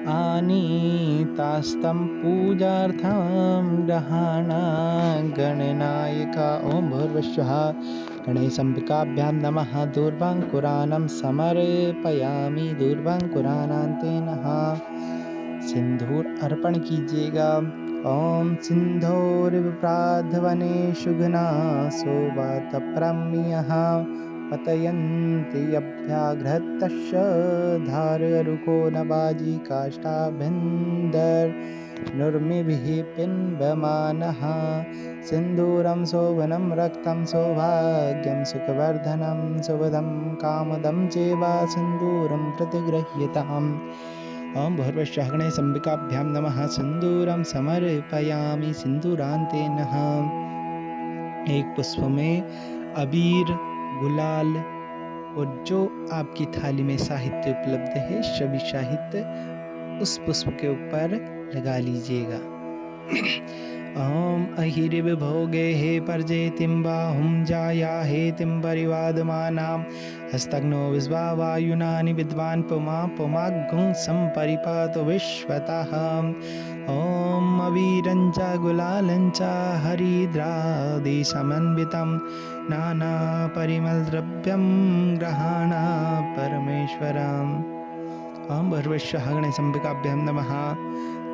आनीतास्तं पूजार्थं ग्रहाणा गणनायका। ओम भूर्भुवः गणेशाम्बिकाभ्यां नमः। दूर्वाङ्कुरानं समर्पयामि दूर्वाङ्कुरान् तेनः। सिंदूर अर्पण कीजिएगा। ओम सिन्धोर्विप्राध्वनेषु घ्ना शोभातप्रम्यः पतयन्ति अभ्याघ्रतस्य धाररुको नवाजी काष्ठाभिन्दर्नुर्मिभिः पिन्वमानः। सिन्दूरं शोभनं रक्तं सौभाग्यं सुखवर्धनं शुभदं कामदं चैव सिन्दूरं प्रतिगृह्यताम्। ओम भूर्भुवः गणेशाम्बिकाभ्यां नमः। सिन्दूरं समर्पयामि सिन्दूरान् तेनः। एक पुष्प में अबीर गुलाल और जो आपकी थाली में साहित्य उपलब्ध है सभी साहित्य उस पुष्प के ऊपर लगा लीजिएगा। ओम अहिरिव भोगे हे पर्जेतिं बाहुं जाया हे तिं परिवादमानां हस्तग्नो विश्वावायुनानि विद्वान् पुमाग्गुं सम्परिपातो विश्वतः। ओम अवीरं च गुलालं च हरिद्रादिसमन्वितं नाना परिमलद्रव्यं ग्रहाणा परमेश्वरम्। ओम भूर्भुवः गणेशाम्बिकाभ्यां नमः।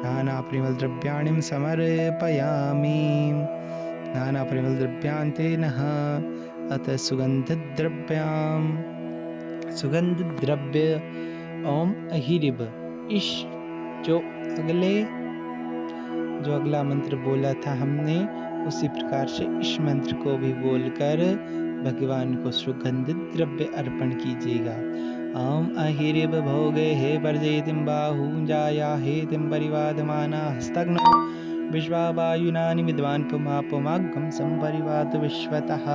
नाना परिमलद्रव्याणि समर्पयामि नाना परिमलद्रव्यान् तेनः। अत सुगंधद्रव्य ओम अहिरिव। इस जो अगला मंत्र बोला था हमने उसी प्रकार से इस मंत्र को भी बोलकर भगवान को सुगंधित द्रव्य अर्पण कीजिएगा। ओम अहिरिव भोगे हे पर्जेतिं बाहुं जाया हे तिं परिवादमाना हस्तग्नो विश्वावायुनानि विद्वान् पुमाग्गं सम्परिवातो विश्वतः।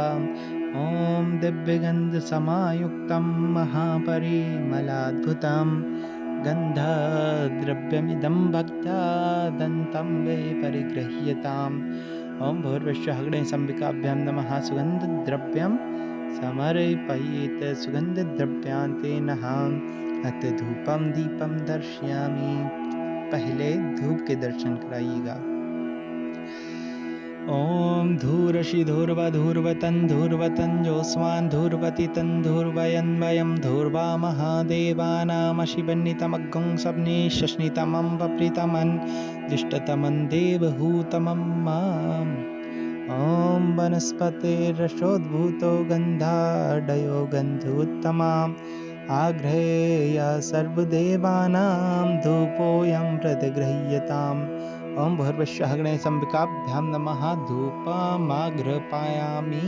ओम दिव्यगन्धसमायुक्तं महापरिमलाद्भुतं गन्धद्रव्यमिदं भक्त्या दन्तं वै परिगृह्यताम्। ओम भूर्भुवः गणेशाम्बिकाभ्यां नमः। सुगन्धद्रव्यं समर्पयेत् सुगन्धद्रव्यान् तेनः। अत धूपं दीपं दर्शयामि। पहले धूप के दर्शन कराइएगा। ॐ धूरषि धूर्वधूर्वतं धूर्वतं जोस्वान् धूर्वति तं धूर्वयन्वयं धूर्वामः देवानामशिवन्नितमग्गं सप्ने शश्नितमं वप्रितमन् जिष्टतमं देवहूतमं माम्। ॐ वनस्पतिरसोद्भूतो गन्धाढयो गन्धोत्तमाम् आघ्रेय सर्वदेवानां धूपोऽयं प्रतिगृह्यताम्। ॐ भूर्भुवस्सुः गणेशाम्बिकाभ्यां नमः धूपमाघ्रापयामि।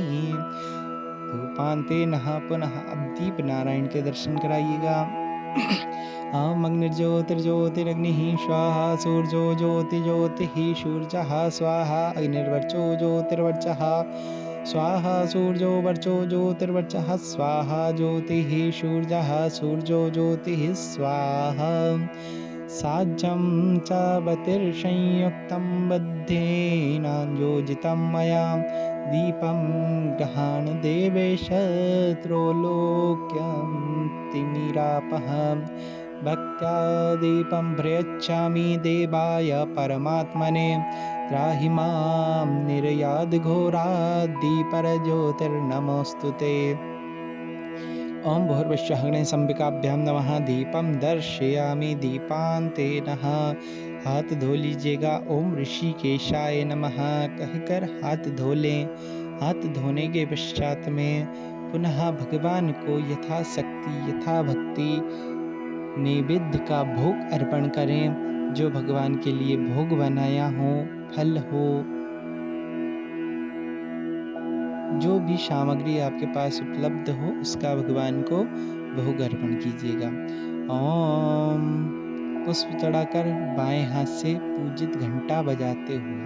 धूपान्ते नः पुनः अब दीप नारायण के दर्शन कराइएगा। ॐ अग्निर्ज्योतिर्ज्योतिरग्निः स्वाहा सूर्यो ज्योतिर्ज्योतिः सूर्यः स्वाहा अग्निर्वर्चो ज्योतिर्वर्चः स्वाहा सूर्यो वर्चो ज्योतिर्वर्चः स्वाहा ज्योतिः सूर्यः सूर्यो ज्योतिः स्वाहा साज्यं च बतिर्संयुक्तं बद्धेन योजितं मया दीपं गृहाण देवेश त्रैलोक्यं तिमिरापः भक्त्या दीपं प्रयच्छामि देवाय परमात्मने त्राहि मां निर्याद्घोरात् दीपरज्योतिर्नमोऽस्तु ते। ॐ भूर्भुवस्सुः गणेशाम्बिकाभ्यां नमः दीपं दर्शयामि दीपान्ते नः हाथ धो लीजिएगा। ओम ऋषिकेशाय नमः कहकर हाथ धो लें। हाथ धोने के पश्चात में पुनः भगवान को यथाशक्ति यथा भक्ति नैवेद्य का भोग अर्पण करें। जो भगवान के लिए भोग बनाया हो, फल हो, जो भी सामग्री आपके पास उपलब्ध हो उसका भगवान को भोग अर्पण कीजिएगा। ओम पुष्प चढ़ाकर बाएं हाथ से पूजित घंटा बजाते हुए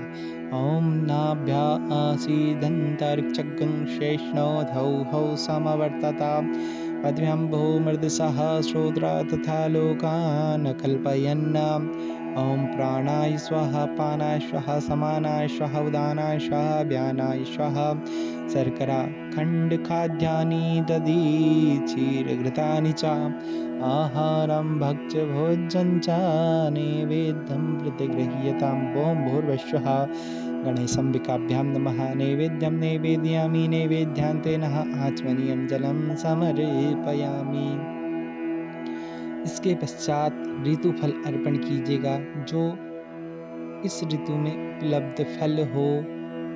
ओम नाभ्यासीदन्तरिक्षगं शेषणोधौ हौ समवर्तता पद्भ्याम्भो मृदसः श्रोत्रा तथा लोकान् कल्पयन्। ओम प्राणाय स्वाहा पानाय स्वाहा समानाय स्वाहा उदानाय स्वाहा व्यानाय स्वाहा शर्करा खंड खाद्यानि दधीचीर्घृतानि च आहारं भक्ष्य भोज्यं च नैवेद्यं प्रतिगृह्यताम्। ओम भूर्भुवस्सुः गणेशाम्बिकाभ्यां नमः नैवेद्यं नैवेदयामि नैवेद्यान्ते नः आचमनीयं जलं समर्पयामि। इसके पश्चात ऋतु फल अर्पण कीजिएगा। जो इस ऋतु में उपलब्ध फल हो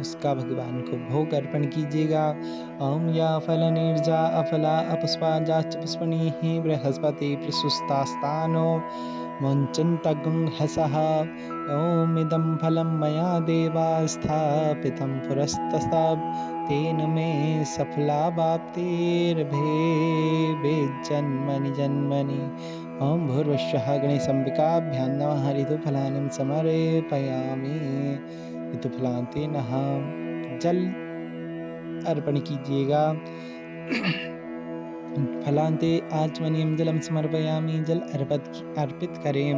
उसका भगवान को भोग अर्पण कीजिएगा। ओम या फल निर्जा अफला अपुष्पाजाच पुष्पणीः बृहस्पति प्रसुस्तास्तानो मुञ्चन्तगं हसः। ओम इदं फलं मया देवा स्थापितं पुरस्तस्तात् तेन मे सफला वाप्तिर्भवेज्जन्मनि जन्मनि। ओम भूर्भुवस्सुः गणेशाम्बिकाभ्यां नमः ऋतुफलानि समर्पयामि। ऋतुफलान्ते नः जल अर्पण कीजिएगा। फलान्ते आचमनीयं जलं समर्पयामि। जल अर्पित करें।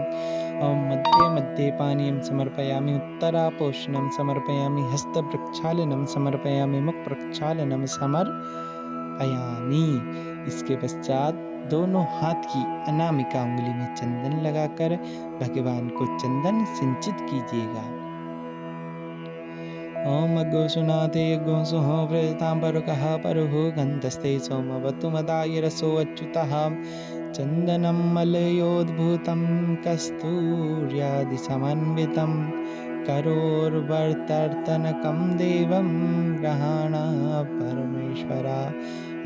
ओम मध्ये मध्ये पानीयं समर्पयामि उत्तरापोषणं समर्पयामि हस्तप्रक्षालनं समर्पयामि मुखप्रक्षालनं समर्पयामि। इसके पश्चात दोनों हाथ की अनामिका उंगली में चंदन लगाकर भगवान को चंदन सिंचित कीजिएगा। ओम अग्गोषुनाथे गोसुः प्रजतां परुकः परुः गन्धस्ते सोमवतु मदाय रसो अच्युतः चन्दनं मलयोद्भूतं कस्तूर्यादिसमन्वितं करोर्वर्तर्तनकं देवं गृहाण परमेश्वरा।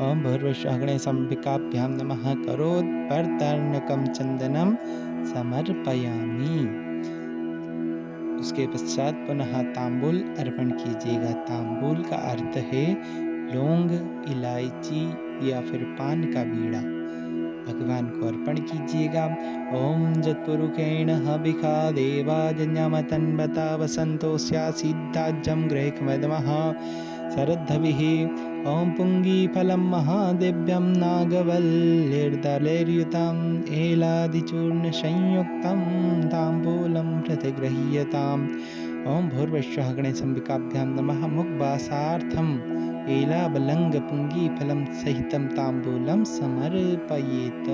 ओम भूर्भुवस्सुः गणेशाम्बिकाभ्यां नमः करोर्वर्तर्तनकं चन्दनं समर्पयामि। उसके पश्चात पुनः तांबूल अर्पण कीजिएगा। तांबूल का अर्थ है लौंग, इलायची या फिर पान का बीड़ा। भगवान को अर्पण कीजिएगा। ओम जत्पुरुषेण हविखा देवा जन्यमतन्वता वसंतोस्या सिद्धाज्यं गृहमदमः शरद्धविः। ओम पुंगीफलं महादेव्यं नागवल्लीर्दलैर्युतं एलादिचूर्णसंयुक्तं ताम्बूलं प्रतिगृह्यताम्। ओम भूर्भुवस्सुः गणेशाम्बिकाभ्यां नमः मुखवासार्थम् एलाबलङ्गपुंगीफलं सहितं ताम्बूलं समर्पयेत्।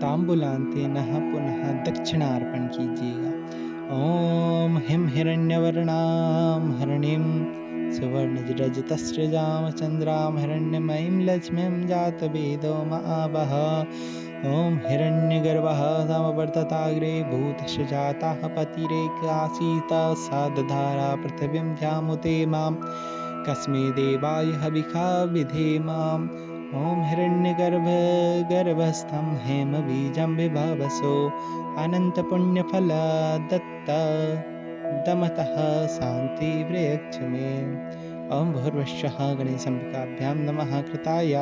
ताम्बूलान्ते नः पुनः दक्षिणार्पण कीजिएगा। ॐ हिं हिरण्यवर्णां हरिणीं सुवर्णरजतस्रजां चन्द्रां हिरण्यमयीं लक्ष्मीं जातवेदो महावः। ॐ हिरण्यगर्भः समवर्तताग्रे भूतस्य जातः पतिरेकासीत् सा दधारा पृथिवीं ध्यामुते मां कस्मै देवाय हविषा विधेमाम्। ॐ हिरण्यगर्भस्थं हेमबीजं विभावसो अनन्तपुण्यफलदत्त दमतः शान्तिर्यच्छ मे। ॐ भूर्भुवस्सुः गणेशाम्बिकाभ्यां नमः। कृताय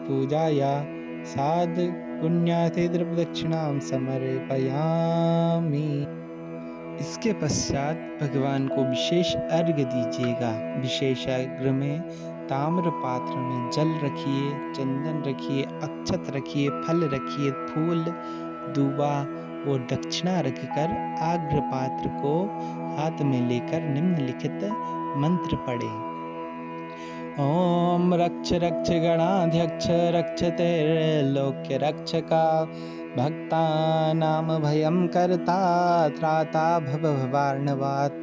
पूजाय साध पुण्यार्थे द्रव्यदक्षिणां समर्पयामि। इसके पश्चात भगवान को विशेष अर्घ्य दीजिएगा। विशेष अर्घ्य में ताम्र पात्र में जल रखिए, चंदन रखिए, अक्षत रखिए, फल रखिए, फूल, दूबा और दक्षिणा रखकर आग्र पात्र को हाथ में लेकर निम्नलिखित मंत्र पढ़े। ओम रक्ष रक्ष गणाध्यक्ष रक्षतेर्लोक्य रक्षका भक्तानां भयं कर्ता त्राता भवभवार्णवात्।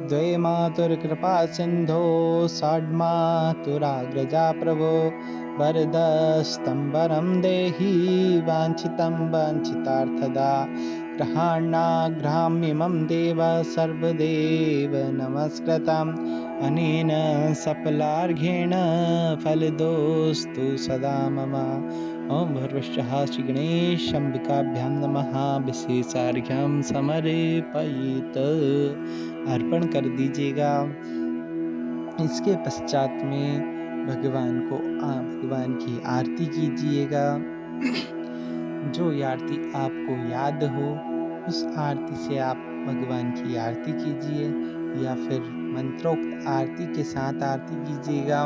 द्वे मातुर्कृपा सिन्धो षड्मातुराग्रजा प्रभो वरदस्तं वरं देहि वाञ्छितं वाञ्छितार्थदा। ग्रहाणाग्रहाम्यमं देव सर्वदेव नमस्कृतम्। अनेन सफलार्घ्येण फलदोस्तु सदा मम। ॐ भूर्भुवस्सुः श्रीगणेशाम्बिकाभ्यां नमः। विशेषार्घ्यं समर्पयित अर्पण कर दीजिएगा। इसके पश्चात में भगवान की आरती कीजिएगा। जो आरती आपको याद हो उस आरती से आप भगवान की आरती कीजिए या फिर मंत्रोक्त आरती के साथ आरती कीजिएगा।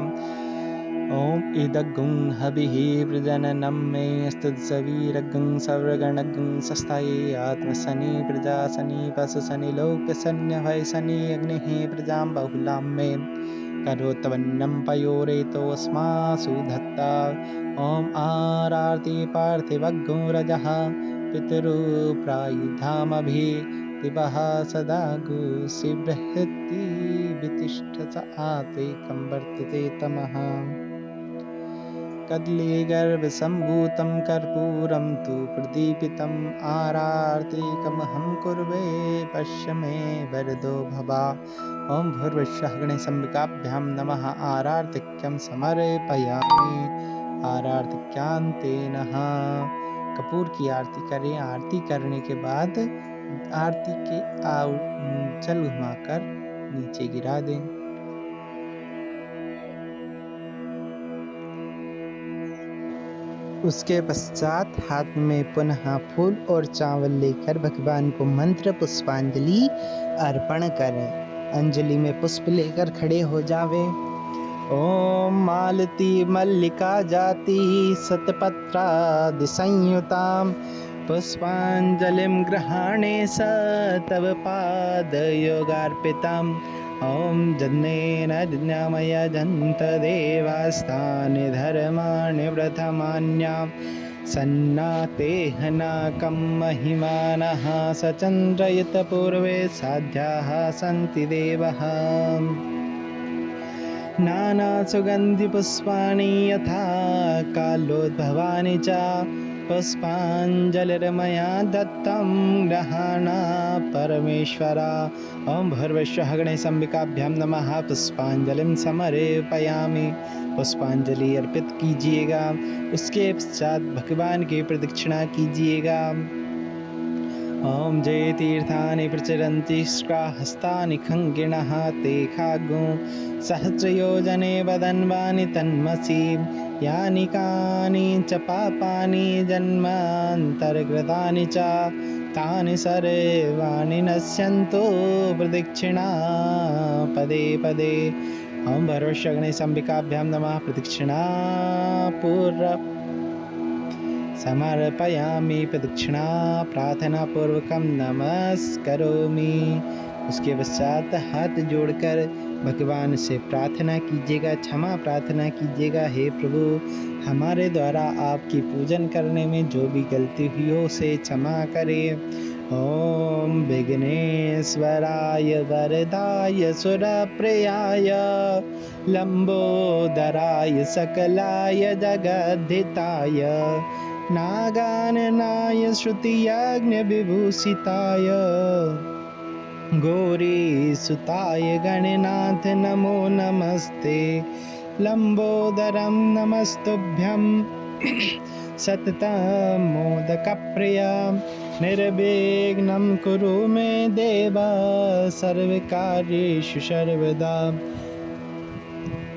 ओम इदग्गुं हविः प्रजननं मे स्तुत्सवीरग्गुं सर्वगणग्गुं सस्ताये आत्मसनि प्रजासनि पशुसनि लोकसन्यभयसनि अग्निः प्रजां बहुलां मे करोत्वन्नं पयोरेतोऽस्मासु धत्ता। ॐ आरार्ति पार्थिवग्गुं रजः पितृप्रायुधामभि दिवः सदा गुसिबृहति वितिष्ठत आतेकं वर्तते तमः। कदली गर्भसम्भूतं कर्पूरं तु प्रदीपितम् आरार्तिकमहं कुर्वे पश्य मे वरदो भवा। ॐ भूर्भुवस्सुः गणेशाम्बिकाभ्यां नमः। आरार्तिक्यं समर्पयामि। आरार्तिक्यांतेन कपूर की आरती करें। आरती करने के बाद आरती के जल घुमाकर नीचे गिरा दें। उसके पश्चात हाथ में पुनः फूल और चावल लेकर भगवान को मंत्र पुष्पांजलि अर्पण करें। अंजलि में पुष्प लेकर खड़े हो जावे। ओम मालती मल्लिका जाति शतपत्रादिसंयुतां पुष्पांजलिं गृहाणे स तव पादयोगार्पिताम्। ॐ जन्नेन ज्ञामय जन्त देवास्तानि धर्माणि प्रथमान्यां सन्नातेहनाकं महिमानः सचन्द्रयत पूर्वे साध्याः सन्ति देवः। नानासुगन्धिपुष्पाणि यथा कालोद्भवानि च पुष्पाञ्जलिर्मया दत्तं गृहाणा परमेश्वर। ॐ भूर्भुवस्सुः गणेशाम्बिकाभ्यां नमः। पुष्पांजलिं समर्पयामि। पुष्पांजलि अर्पित कीजिएगा। उसके पश्चात भगवान की प्रदक्षिणा कीजिएगा। ॐ जय तीर्थानि प्रचरन्ति हस्तानि खङ्गिणः ते खागुं सहस्रयोजने वदन्वानि तन्मसि। यानि कानि च पापानि जन्मान्तरकृतानि च तानि सर्वाणि नश्यन्तु प्रदक्षिणा पदे पदे। ॐ भूर्भुवस्सुः गणेशाम्बिकाभ्यां नमः। प्रदक्षिणा समर्पयामि। प्रदक्षिणा प्रार्थना पूर्वकं नमस्करोमि। उसके पश्चात हाथ जोड़कर भगवान से प्रार्थना कीजिएगा, क्षमा प्रार्थना कीजिएगा। हे प्रभु, हमारे द्वारा आपकी पूजन करने में जो भी गलती हुई हो उसे क्षमा करें। ॐ विघ्नेश्वराय वरदाय सुरप्रियाय लम्बोदराय सकलाय जगद्धिताय नागाननाय श्रुतियज्ञविभूषिताय गौरीसुताय गणनाथ नमो नमस्ते। लम्बोदरं नमस्तुभ्यं सततं मोदकप्रिया निर्विघ्नं कुरु मे देव सर्वकार्येषु सर्वदा।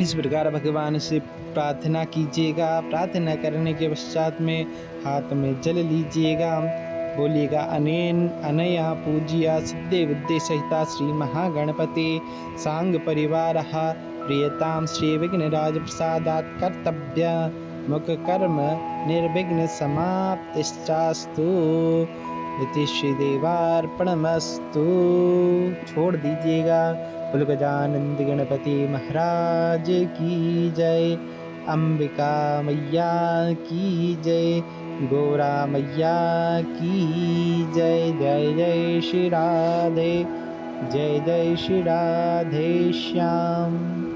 इस प्रकार भगवान से प्रार्थना कीजिएगा। प्रार्थना करने के पश्चात में हाथ में जल लीजिएगा। बोलिएगा अनेन अनया पूज्या सिद्धे विद्ये सहिता श्री महागणपति सांग परिवार प्रियताम श्री विघ्नराज प्रसादात् कर्तव्य मुख कर्म निर्विघ्न समाप्तिश्चास्तु इति श्री देवार्पणमस्तु। छोड़ दीजिएगा। बोलो गजानंद गणपति महाराज की जय। अंबिका मैया की जय। गौरा मैया की जय। जय जय श्री राधे। जय जय श्री राधे श्याम।